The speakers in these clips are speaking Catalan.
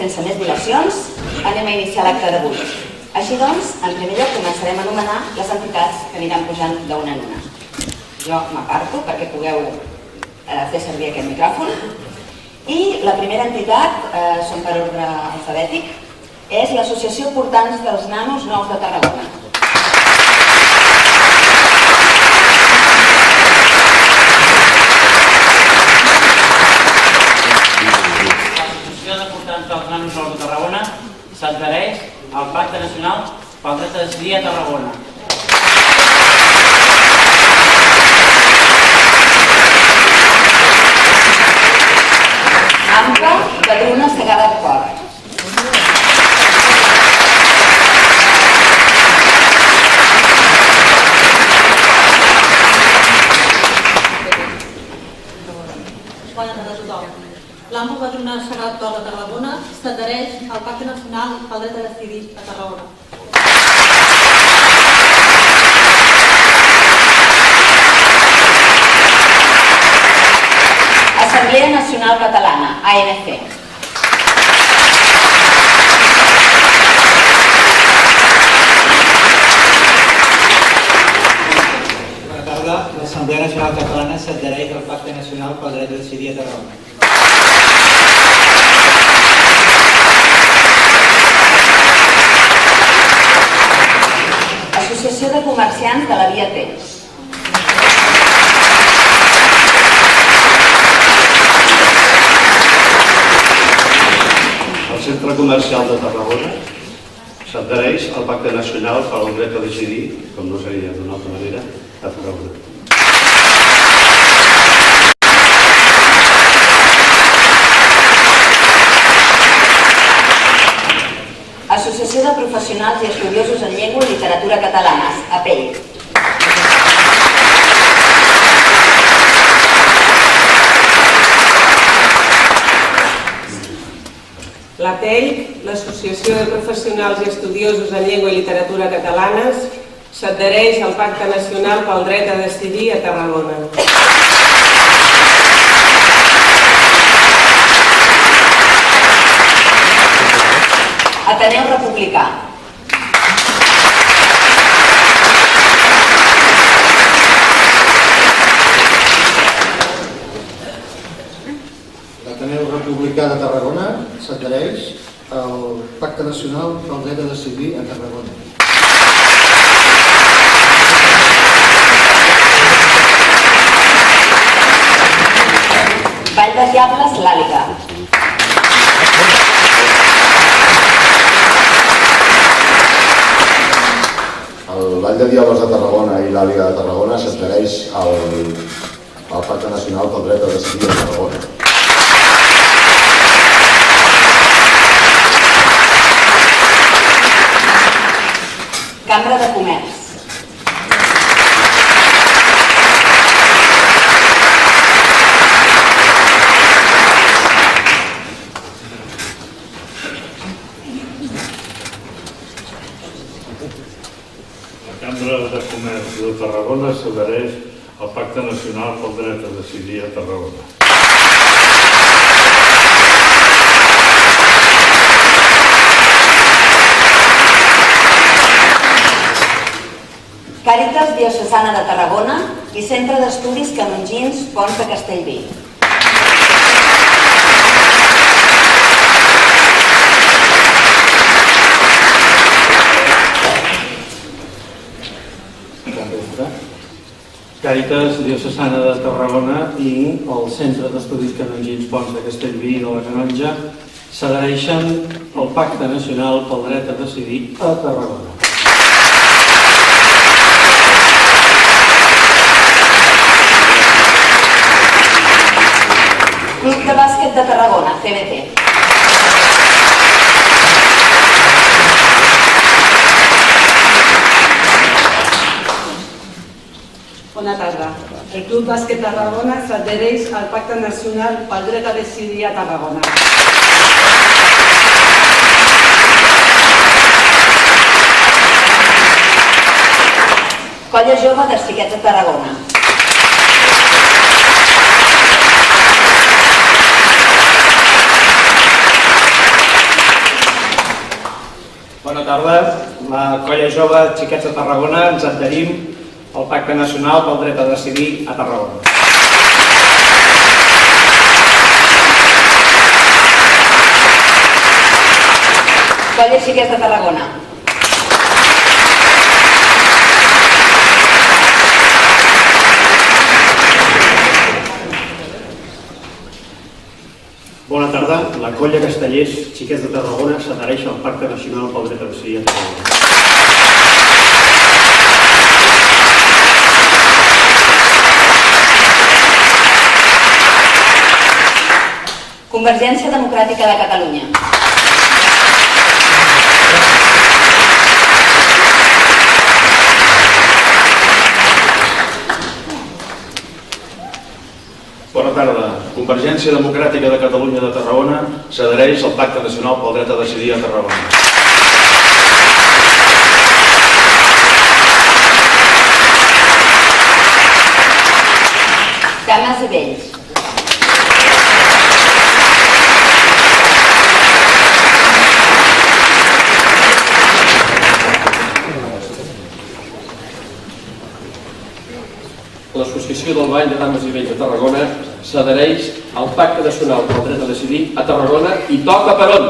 sense més dilacions, anem a iniciar l'acte d'avui. Així doncs, en primer lloc començarem a anomenar les entitats que aniran pujant d'una en una. Jo m'aparto perquè pugueu fer servir aquest micròfon. I la primera entitat, són per ordre alfabètic, és l'Associació Portants dels Nanos Nous de Tarragona. L'Associació de Portants dels Nanos Nous de Tarragona s'adhereix al Pacte Nacional pel Dret a Decidir a Tarragona. AMPA, Padruna Segada Port. Bona tarda a tothom. L'AMPA Padruna Segada Port de Tarragona s'adhereix al Pacte Nacional pel Dret a Decidir a Tarragona. Assemblea Nacional Catalana, ANC. Bona tarda. L'Assemblea Nacional Catalana s'adhereix al Pacte Nacional pel Dret a Decidir a Tarragona. Associació de Comerciants de la Via Temps. El Centre Comercial de Tarragona s'adhereix al Pacte Nacional per al Dret a Decidir, com no seria d'una altra manera, a Tarragona. Associació de Professionals i Estudiosos en Llengua i Literatura Catalanes, APEI. L'APEI, l'Associació de Professionals i Estudiosos en Llengua i Literatura Catalanes, s'adhereix al Pacte Nacional pel Dret a Decidir a Tarragona. Ateneu Republicà. L'Ateneu Republicà de Tarragona s'adhereix al Pacte Nacional pel Dret a Decidir a Tarragona. Vall de Diables, l'Àliga. El Vall de Diables de Tarragona i l'Àliga de Tarragona s'adhereix al Pacte Nacional pel Dret a Decidir a Tarragona. Cambra de Comerç. La Cambra de Comerç de Tarragona s'adhereix al Pacte Nacional pel Dret a Decidir a Tarragona. Càritas Diocesana de Tarragona i Centre d'Estudis Canongins Pons de Castellví. Càritas Diocesana de Tarragona i el Centre d'Estudis Canongins Pons de Castellví i de la Canonja s'adhereixen al Pacte Nacional pel Dret a Decidir a Tarragona. Club de Bàsquet de Tarragona, CBT. Bona tarda. El Club Bàsquet Tarragona s'adhereix al Pacte Nacional pel Dret a Decidir a Tarragona. Colla Jove de Xiquets de Tarragona. Bona tarda. La Colla Jove Xiquets de Tarragona ens adherim al Pacte Nacional pel Dret a Decidir a Tarragona. Colla Xiquets de Tarragona. Bona tarda. La Colla Castellers Xiquets de Tarragona s'adhereix al Pacte Nacional pel Dret a Decidir a Tarragona. Convergència Democràtica de Catalunya. Bona tarda. Convergència Democràtica de Catalunya de Tarragona s'adhereix al Pacte Nacional pel Dret a Decidir a Tarragona. Cames i Vells. L'Associació del Ball de Dames i Vells de Tarragona s'adhereix al Pacte Nacional pel Dret a Decidir a Tarragona i toca per on?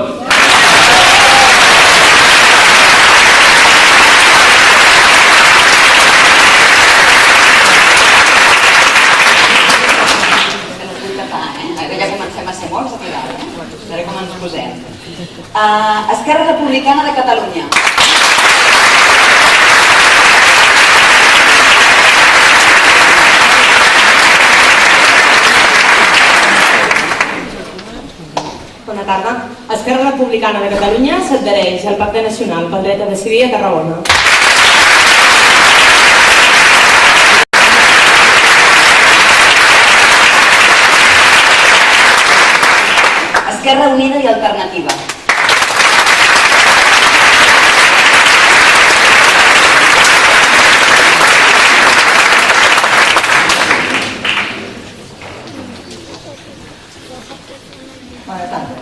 Ja comencem a ser molts aquí dalt, a veure com ens posem. Esquerra Republicana de Catalunya. Bona tarda. Esquerra Republicana de Catalunya s'adhereix al Pacte Nacional pel Dret a Decidir a Tarragona. Esquerra Unida i Alternativa. Bona tarda.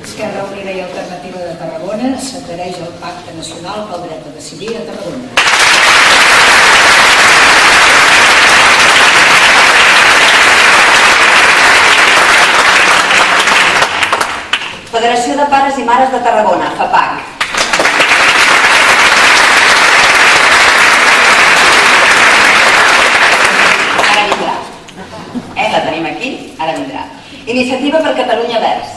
Esquerra Unida i Alternativa de Tarragona s'adhereix al Pacte Nacional pel Dret a Decidir a Tarragona. Federació de Pares i Mares de Tarragona, FAPAC. Ara vindrà. La tenim aquí, ara vindrà. Iniciativa per Catalunya Verds.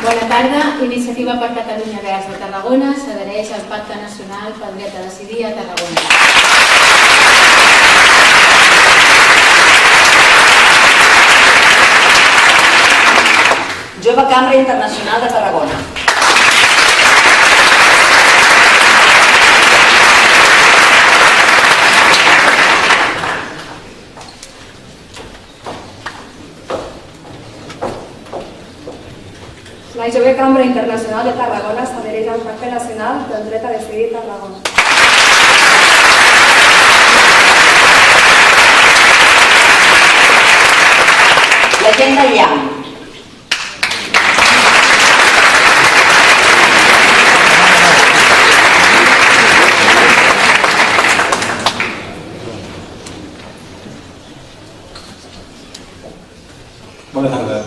Bona tarda. Iniciativa per Catalunya Verds de Tarragona s'adhereix al Pacte Nacional pel Dret a Decidir a Tarragona. Jove Cambra Internacional de Tarragona. La Jove Cambra Internacional de Tarragona s'adhereix al Pacte Nacional del Dret a Decidir a Tarragona. La gent del llamp. Bona tarda.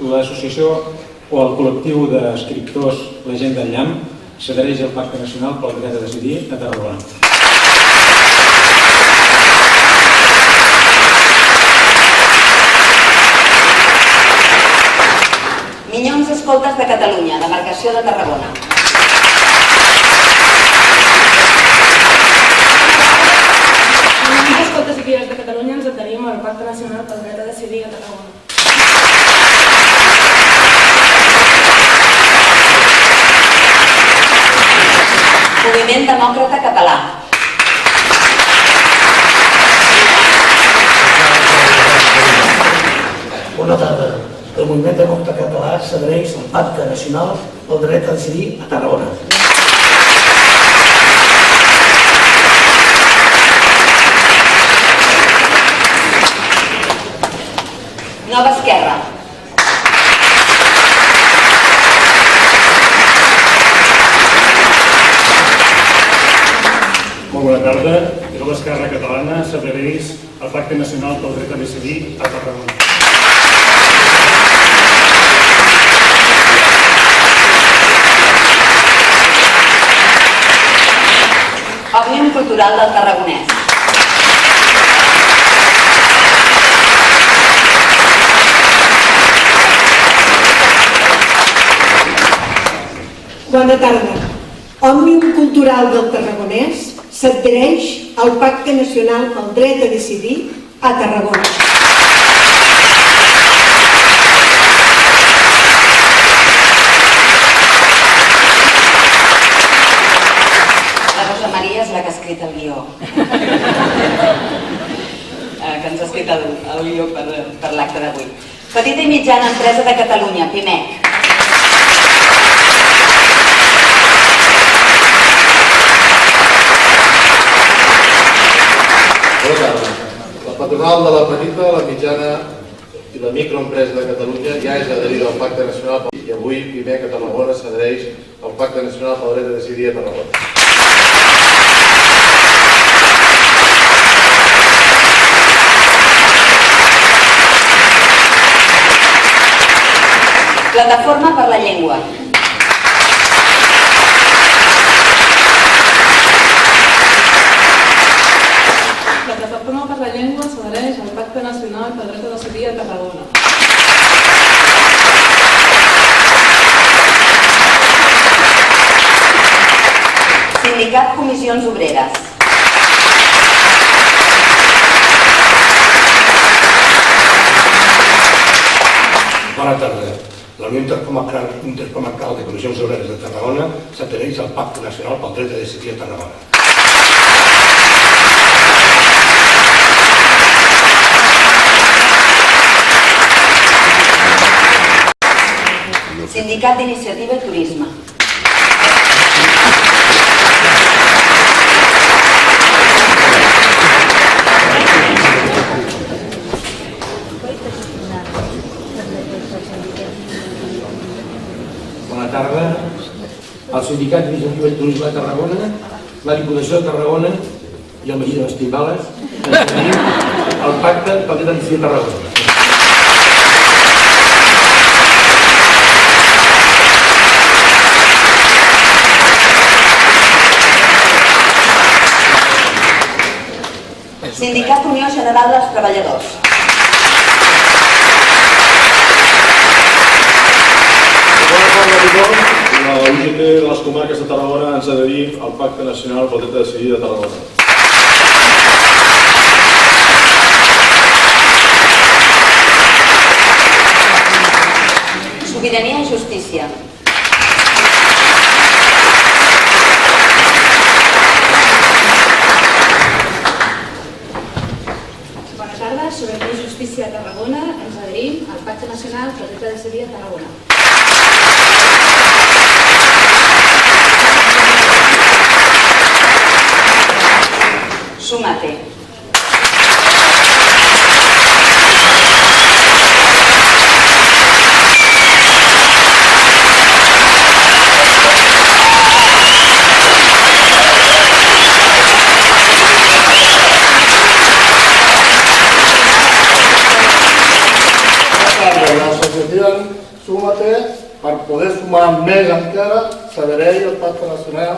L'associació o el col·lectiu d'escriptors La Gent del Llamp s'adhereix al Pacte Nacional pel Dret a Decidir a Tarragona. Minyons Escoltes de Catalunya, demarcació de Tarragona. Minyons Escoltes i Guies de Catalunya ens adherim al Pacte Nacional pel Dret a Decidir a Tarragona. Moviment Demòcrata Català. Bona tarda. El Moviment Demòcrata Català s'adhereix al Pacte Nacional pel Dret a Decidir a Tarragona. Nova Esquerra. Molt bona tarda. Nova Esquerra Catalana s'adhereix al Pacte Nacional pel Dret a Decidir a Tarragona. Òmnium Cultural del Tarragonès. Bona tarda. Òmnium Cultural del Tarragonès s'adhereix al Pacte Nacional pel Dret a Decidir a Tarragona. La Rosa Maria és la que ha escrit el guió. Que ens ha escrit el guió per l'acte d'avui. Petita i mitjana empresa de Catalunya, PIMEC. Bona tarda. La patronal de la petita, la mitjana i la microempresa de Catalunya ja és adherida al Pacte Nacional i avui PIMEC a Tarragona s'adhereix al Pacte Nacional pel Dret a Decidir a Tarragona. Plataforma per la Llengua. La Plataforma per la Llengua s'adhereix al Pacte Nacional pel Dret a Decidir a Tarragona. Sindicat Comissions Obreres. Bona tarda. La Unió Intercomarcal de Comissions Obreres de Tarragona s'adhereix al Pacte Nacional pel Dret a Decidir a Tarragona. Sindicat d'Iniciativa i Turisme. Bona tarda. El Sindicat d'Iniciativa i Turisme de Tarragona, la Diputació de Tarragona i el Magí de Vestimbales ens adherim al Pacte pel Dret a Decidir a Tarragona. Sindicat Unió General dels Treballadors. Bona tarda a tothom. La UGT de les comarques de Tarragona ens adherim al Pacte Nacional pel Dret a Decidir de Tarragona. Sobirania i Justícia. Sobirania i Justícia a Tarragona, ens adherim al Pacte Nacional pel Dret a Decidir a Tarragona. Súmate. Súmate per poder sumar més encara s'adhereix al Pacte Nacional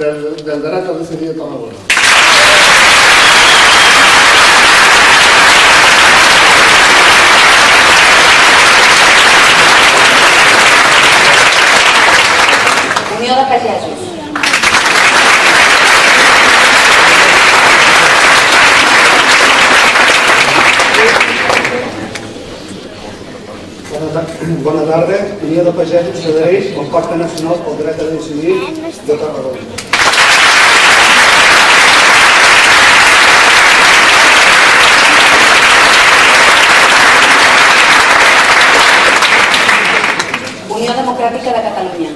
del Dret a Decidir a Tarragona. Unió de Pagesos. Bona tarda. Unió de Pagesos s'adhereix al Pacte Nacional pel Dret a Decidir de Tarragona. Unió Democràtica de Catalunya.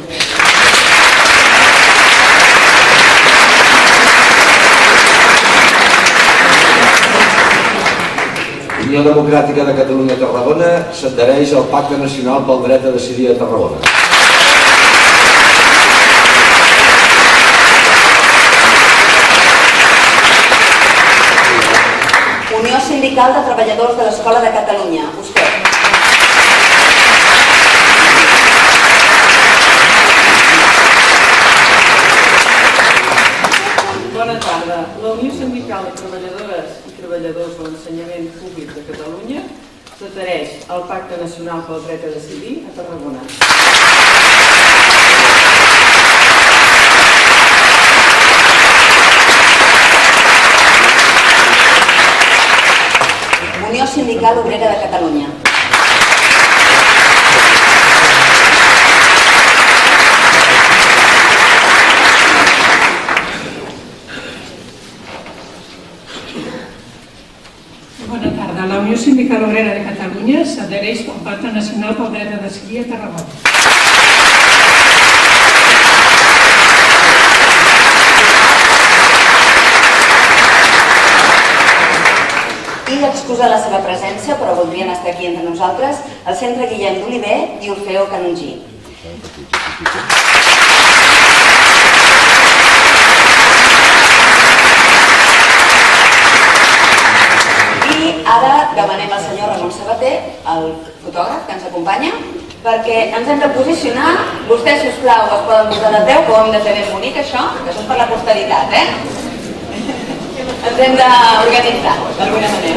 Unió Unió Democràtica de Catalunya a Tarragona s'adhereix al Pacte Nacional pel Dret a Decidir a Tarragona. Unió Sindical de Treballadors de l'Escola de Catalunya, USTEC. Bona tarda. La Unió Sindical de Treballadores i Treballadors de l'Ensenyament Públic de Catalunya s'adhereix al Pacte Nacional pel Dret a Decidir a Tarragona. Unió Sindical Obrera de Catalunya. Bona tarda. La Unió Sindical Obrera de Catalunya s'adhereix al Pacte Nacional pel Dret a Decidir a Tarragona. I d'excusar la seva presència, però voldrien estar aquí entre nosaltres, el Centre Guillem d'Oliver i Orfeo Canongí. I ara demanem al senyor Ramon Sabater, el fotògraf que ens acompanya, perquè ens hem de posicionar. Vostès, sisplau, es poden posar de peu, que ho hem de fer ben bonic, això, que això és per la posteritat, eh? Ens hem d'organitzar, d'alguna manera.